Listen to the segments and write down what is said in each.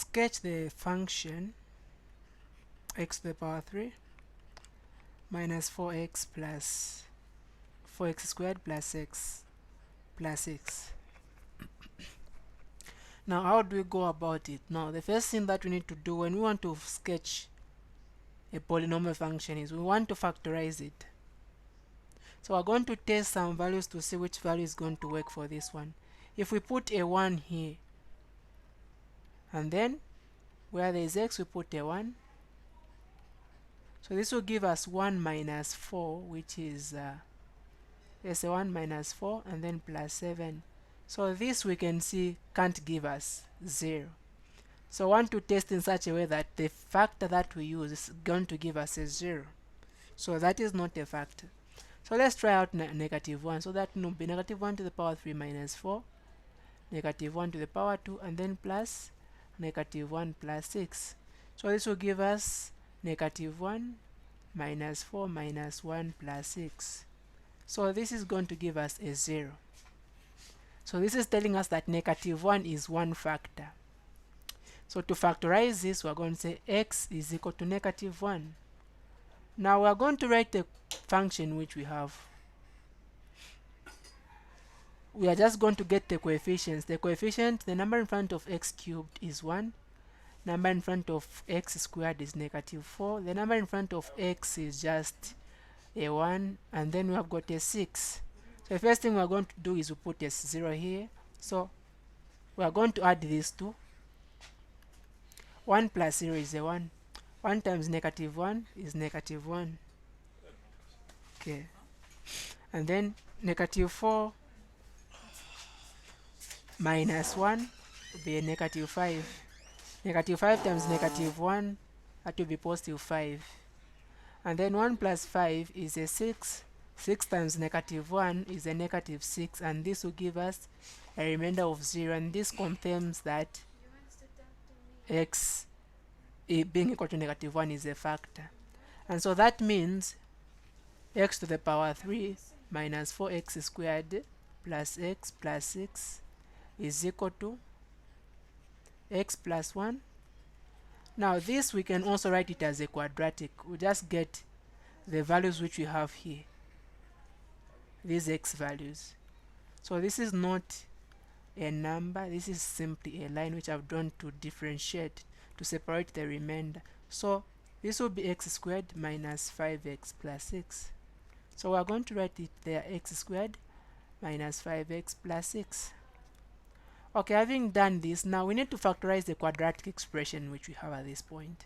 sketch the function x to the power 3 minus 4x plus 4x squared plus x plus 6. Now how do we go about it? Now the first thing that we need to do when we want to sketch a polynomial function is we want to factorize it. So we're going to test some values to see which value is going to work for this one. If we put a 1 here, and then where there is x we put a 1, so this will give us 1 minus 4, which is there's a 1 minus 4 and then plus 7. So this we can see can't give us 0. So I want to test in such a way that the factor that we use is going to give us a 0. So that is not a factor. So let's try out negative 1. So that will be negative 1 to the power 3 minus 4, negative 1 to the power 2, and then plus negative 1 plus 6. So this will give us negative 1 minus 4 minus 1 plus 6. So this is going to give us a 0. So this is telling us that negative 1 is one factor. So to factorize this, we're going to say x is equal to negative 1. Now we're going to write a function which we have. We are just going to get the coefficients. The coefficient, the number in front of x cubed is 1. Number in front of x squared is negative 4. The number in front of x is just a 1. And then we have got a 6. So the first thing we are going to do is we put a 0 here. So we are going to add these two. 1 plus 0 is a 1. 1 times negative 1 is negative 1. Okay. And then negative 4 minus 1 will be a negative 5. Negative 5 times negative 1, that will be positive 5. And then 1 plus 5 is a 6. 6 times negative 1 is a negative 6. And this will give us a remainder of 0. And this confirms that x being equal to negative 1 is a factor. And so that means x to the power 3 minus 4x squared plus x plus 6 is equal to x plus 1. Now this we can also write it as a quadratic. We just get the values which we have here, these x values. So this is not a number, this is simply a line which I've drawn to differentiate, to separate the remainder. So this will be x squared minus 5x plus 6. So we're going to write it there, x squared minus 5x plus 6. Okay, having done this, now we need to factorize the quadratic expression which we have at this point.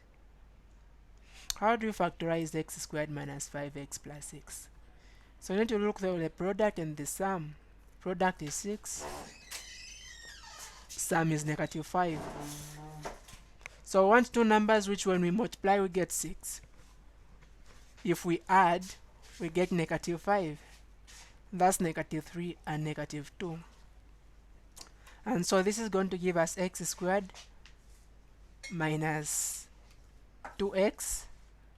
How do we factorize x squared minus 5x plus 6? So we need to look at the product and the sum. Product is 6, sum is negative 5. So we want two numbers which when we multiply we get 6. If we add, we get negative 5. That's negative 3 and negative 2. And so this is going to give us x squared minus 2x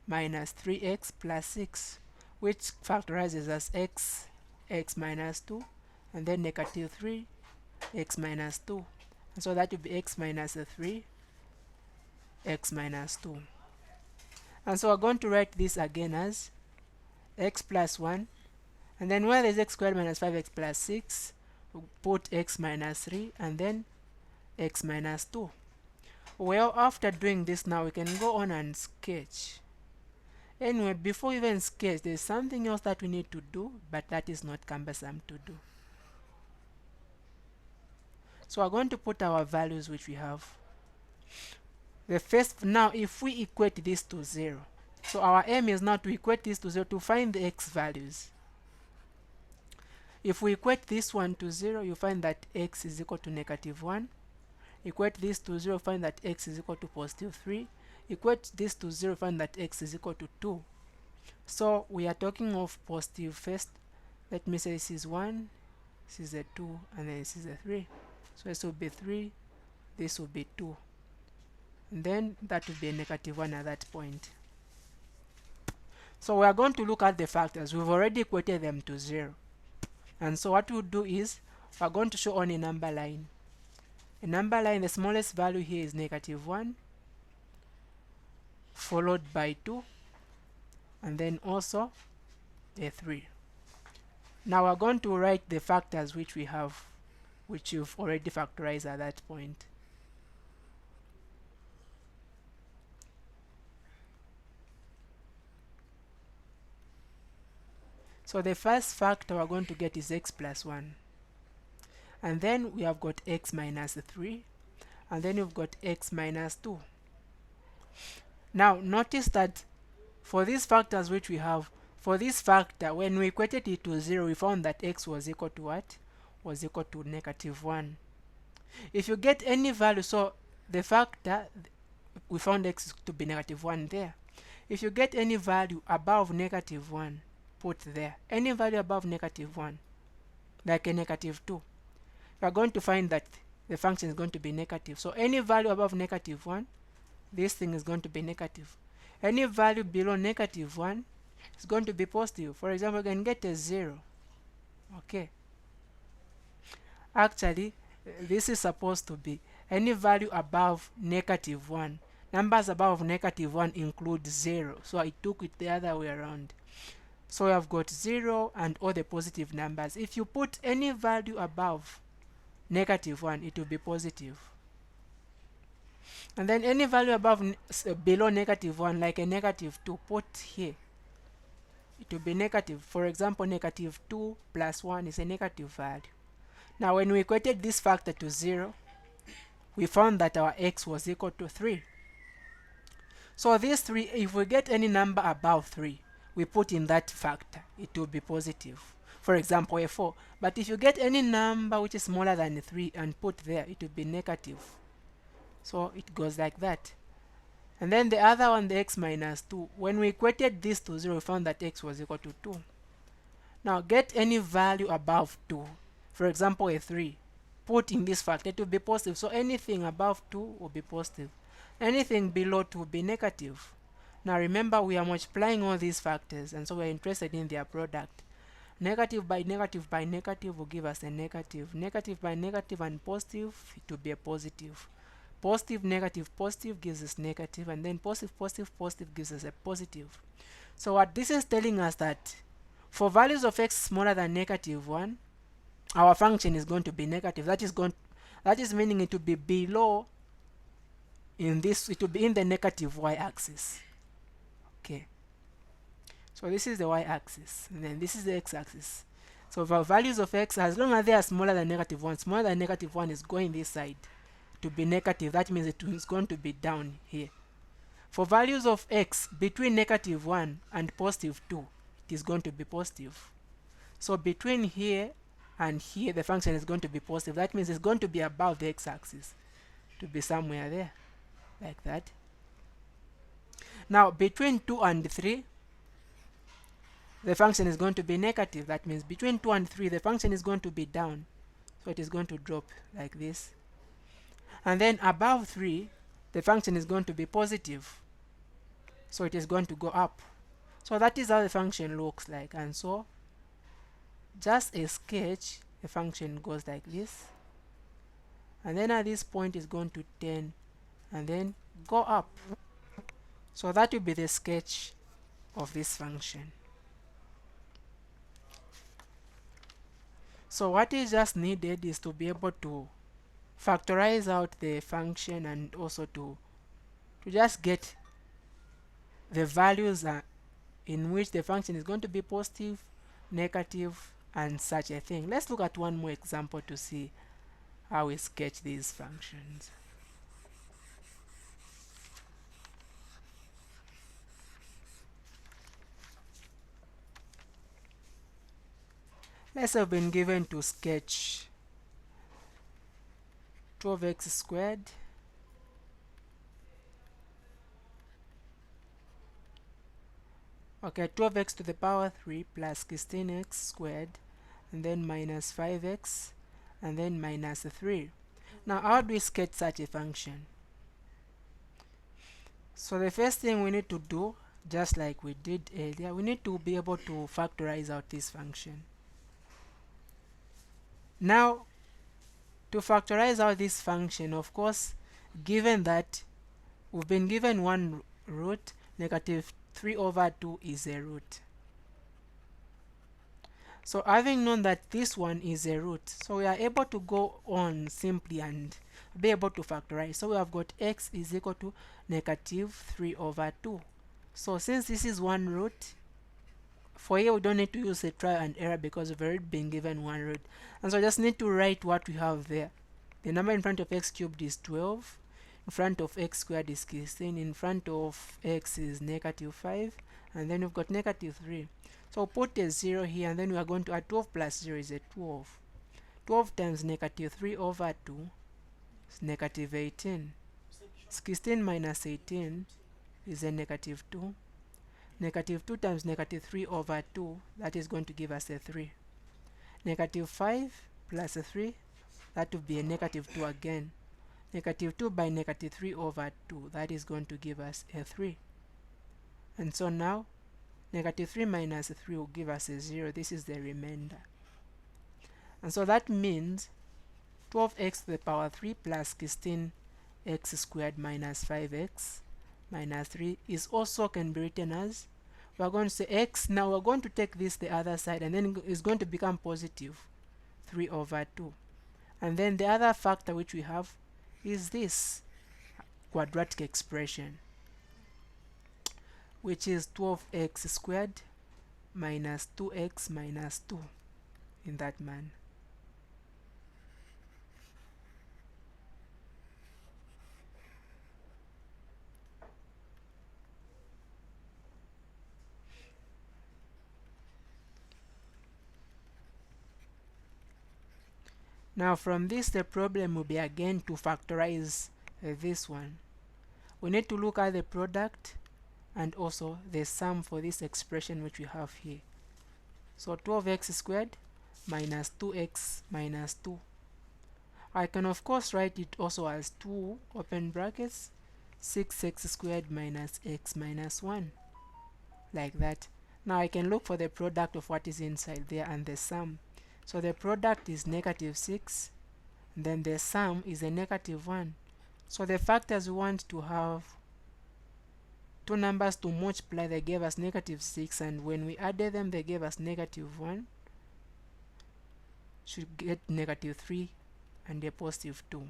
minus 3x plus 6, which factorizes as x minus 2, and then negative 3 x minus 2. And so that will be x minus 3 x minus 2. And so we're going to write this again as x plus 1, and then where there's x squared minus 5x plus 6, we'll put x minus 3 and then x minus 2. Well, after doing this, now we can go on and sketch. Anyway, before we even sketch, there's something else that we need to do, but that is not cumbersome to do. So we're going to put our values which we have. The first, now if we equate this to 0, so our aim is now to equate this to 0 to find the x values. If we equate this one to 0, you find that x is equal to negative 1. Equate this to 0, find that x is equal to positive 3. Equate this to 0, find that x is equal to 2. So we are talking of positive first. Let me say this is 1, this is a 2, and then this is a 3. So this will be 3, this will be 2. And then that will be a negative 1 at that point. So we are going to look at the factors. We've already equated them to 0. And so what we'll do is, we're going to show on a number line. a number line. The smallest value here is -1, followed by 2, and then also a 3. Now we're going to write the factors which we have, which you've already factorized at that point. So the first factor we're going to get is x plus 1. And then we have got x minus 3. And then you've got x minus 2. Now notice that for these factors which we have, for this factor, when we equated it to 0, we found that x was equal to what? Was equal to -1. If you get any value, so the factor, we found x to be -1 there. If you get any value above -1, put there. Any value above -1, like a -2, you are going to find that the function is going to be negative. So any value above -1, this thing is going to be negative. Any value below -1 is going to be positive. For example, you can get a 0. Okay. Actually, this is supposed to be any value above -1. Numbers above -1 include 0. So I took it the other way around. So we have got 0 and all the positive numbers. If you put any value above -1, it will be positive. And then any value above below -1, like a -2, put here. It will be negative. For example, -2 plus 1 is a negative value. Now when we equated this factor to 0, we found that our x was equal to 3. So these 3, if we get any number above 3, we put in that factor, it will be positive. For example, a 4. But if you get any number which is smaller than 3 and put there, it will be negative. So it goes like that. And then the other one, the x minus 2, when we equated this to 0, we found that x was equal to 2. Now get any value above 2. For example, a 3. Put in this factor, it will be positive. So anything above 2 will be positive. Anything below 2 will be negative. Now remember, we are multiplying all these factors, and so we are interested in their product. Negative by negative by negative will give us a negative. Negative by negative and positive, it will be a positive. Positive, negative, positive gives us negative, and then positive, positive, positive gives us a positive. So what this is telling us that for values of x smaller than -1, our function is going to be negative. That is meaning it will be below in this, it will be in the negative y-axis. Okay. So this is the y-axis, and then this is the x-axis. So for values of x, as long as they are smaller than -1, smaller than -1 is going this side to be negative. That means it is going to be down here. For values of x between -1 and +2, it is going to be positive. So between here and here, the function is going to be positive. That means it's going to be above the x-axis, to be somewhere there, like that. Now between 2 and 3, the function is going to be negative. That means between 2 and 3, the function is going to be down. So it is going to drop like this. And then above 3, the function is going to be positive. So it is going to go up. So that is how the function looks like. And so just a sketch, the function goes like this. And then at this point is going to turn and then go up. So that will be the sketch of this function. So what is just needed is to be able to factorize out the function and also to just get the values in which the function is going to be positive, negative, and such a thing. Let's look at one more example to see how we sketch these functions. Let's have been given to sketch 12x squared okay, 12x to the power 3 plus 16x squared, and then minus 5x, and then minus 3. Now how do we sketch such a function? So the first thing we need to do, just like we did earlier, we need to be able to factorize out this function. Now To factorize out this function, of course, given that we've been given one root, negative 3 over 2 is a root. So having known that this one is a root, so we are able to go on simply and be able to factorize. So we have got x is equal to negative 3 over 2. So since this is one root, for here we don't need to use a trial and error because we've already been given one root. And so I just need to write what we have there. The number in front of x cubed is 12. In front of x squared is 16. In front of x is negative 5. And then we've got negative 3. So put a 0 here, and then we are going to add 12 plus 0 is a 12. 12 times negative 3 over 2 is negative 18. 16 minus 18 is a negative 2. Negative 2 times negative 3 over 2, that is going to give us a 3. Negative 5 plus a 3, that will be a negative 2 again. Negative 2 by negative 3 over 2, that is going to give us a 3. And so now, negative 3 minus 3 will give us a 0. This is the remainder. And so that means 12x to the power 3 plus 16x squared minus 5x minus 3 is also can be written as, we're going to say x, now we're going to take this the other side, and then it's going to become positive 3 over 2. And then the other factor which we have is this quadratic expression, which is 12x squared minus 2x minus 2 in that manner. Now from this, the problem will be again to factorize this one. We need to look at the product and also the sum for this expression which we have here. So 12x squared minus 2x minus 2. I can of course write it also as 2 open brackets 6x squared minus x minus 1, like that. Now I can look for the product of what is inside there and the sum. So the product is negative 6, then the sum is a negative 1. So the factors we want to have two numbers to multiply, they gave us negative 6, and when we added them they gave us negative 1. Should get negative 3 and a positive 2.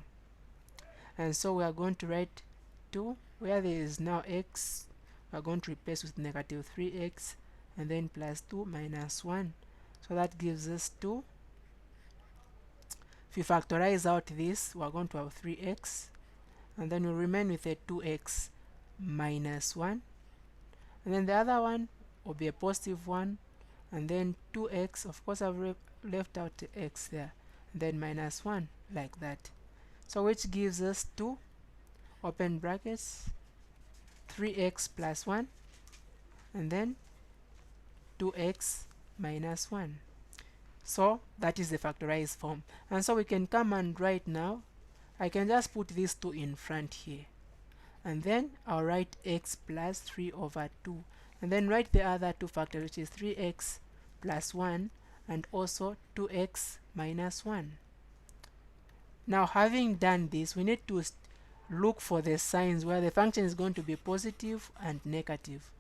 And so we are going to write 2, where there is now x, we are going to replace with negative 3x and then plus 2 minus 1. So that gives us 2. If you factorize out this, we are going to have 3x, and then we remain with a 2x minus 1, and then the other one will be a positive 1, and then 2x, of course I've left out the x there, and then minus 1, like that. So which gives us 2 open brackets 3x plus 1, and then 2x minus 1. So that is the factorized form. And so we can come and write now, I can just put these 2 in front here, and then I'll write x plus 3 over 2, and then write the other two factors, which is 3x plus 1 and also 2x minus 1. Now having done this, we need to look for the signs where the function is going to be positive and negative.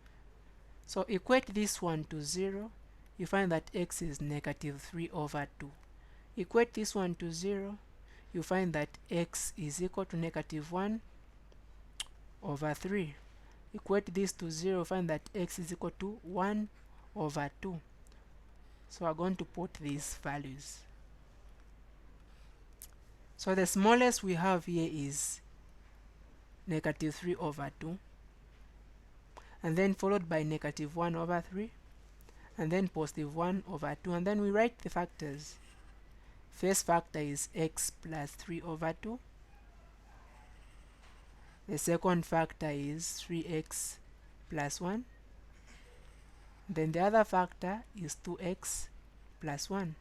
So equate this one to 0, you find that x is negative 3 over 2. Equate this one to 0, you find that x is equal to negative 1 over 3. Equate this to 0, find that x is equal to 1 over 2. So we're going to put these values. So the smallest we have here is negative 3 over 2, and then followed by negative 1 over 3, and then positive 1 over 2, and then we write the factors. First factor is x plus 3 over 2. The second factor is 3x plus 1. Then the other factor is 2x plus 1.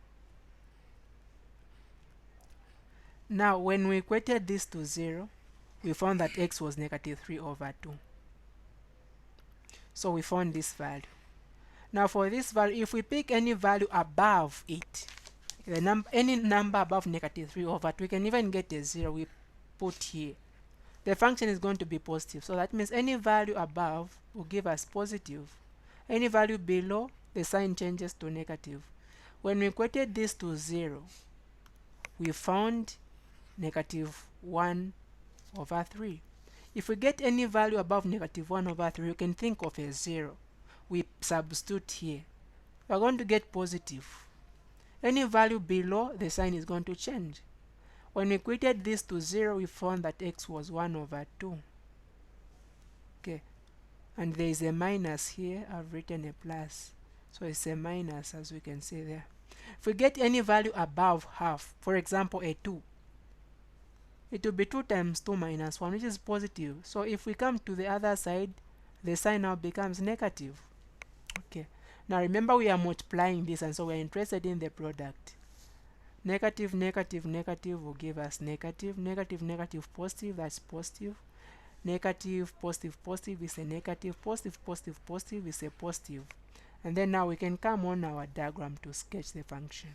Now when we equated this to 0, we found that x was negative 3 over 2. So we found this value. Now for this value, if we pick any value above it, any number above negative 3 over 2, we can even get a 0, we put here. The function is going to be positive, so that means any value above will give us positive. Any value below, the sign changes to negative. When we equated this to 0, we found negative 1 over 3. If we get any value above negative 1 over 3, you can think of a 0. We substitute here. We are going to get positive. Any value below, the sign is going to change. When we equated this to 0, we found that x was 1 over 2. Okay, and there is a minus here. I've written a plus, so it's a minus, as we can see there. If we get any value above half, for example a 2, it will be 2 times 2 minus 1, which is positive. So if we come to the other side, the sign now becomes negative. Okay, now remember we are multiplying this, and so we're interested in the product. Negative, negative, negative will give us negative. Negative, negative, positive, that's positive. Negative, positive, positive is a negative. Positive, positive, positive is a positive. And then now we can come on our diagram to sketch the function.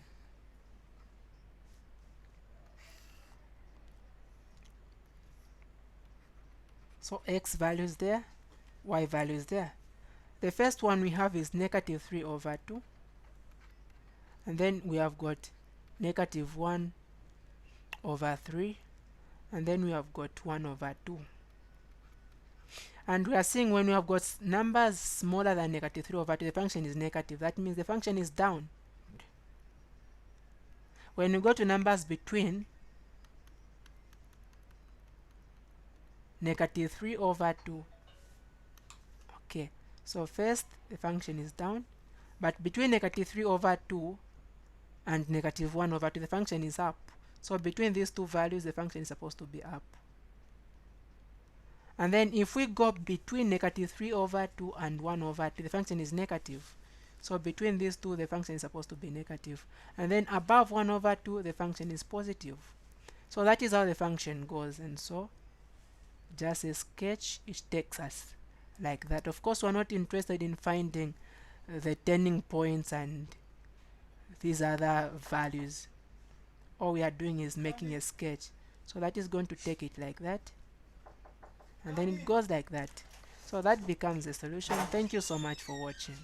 So x value is there, y value is there. The first one we have is negative 3 over 2. And then we have got negative 1 over 3. And then we have got 1 over 2. And we are seeing when we have got numbers smaller than negative 3 over 2, the function is negative. That means the function is down. When we go to numbers between negative 3 over 2, okay, so first the function is down, but between negative 3 over 2 and negative 1 over 2, the function is up. So between these two values, the function is supposed to be up. And then if we go between negative 3 over 2 and 1 over 2, the function is negative. So between these two, the function is supposed to be negative. And then above 1 over 2, the function is positive. So that is how the function goes. And so just a sketch, it takes us like that. Of course, we're not interested in finding the turning points and these other values. All we are doing is making a sketch. So that is going to take it like that. And then it goes like that. So that becomes the solution. Thank you so much for watching.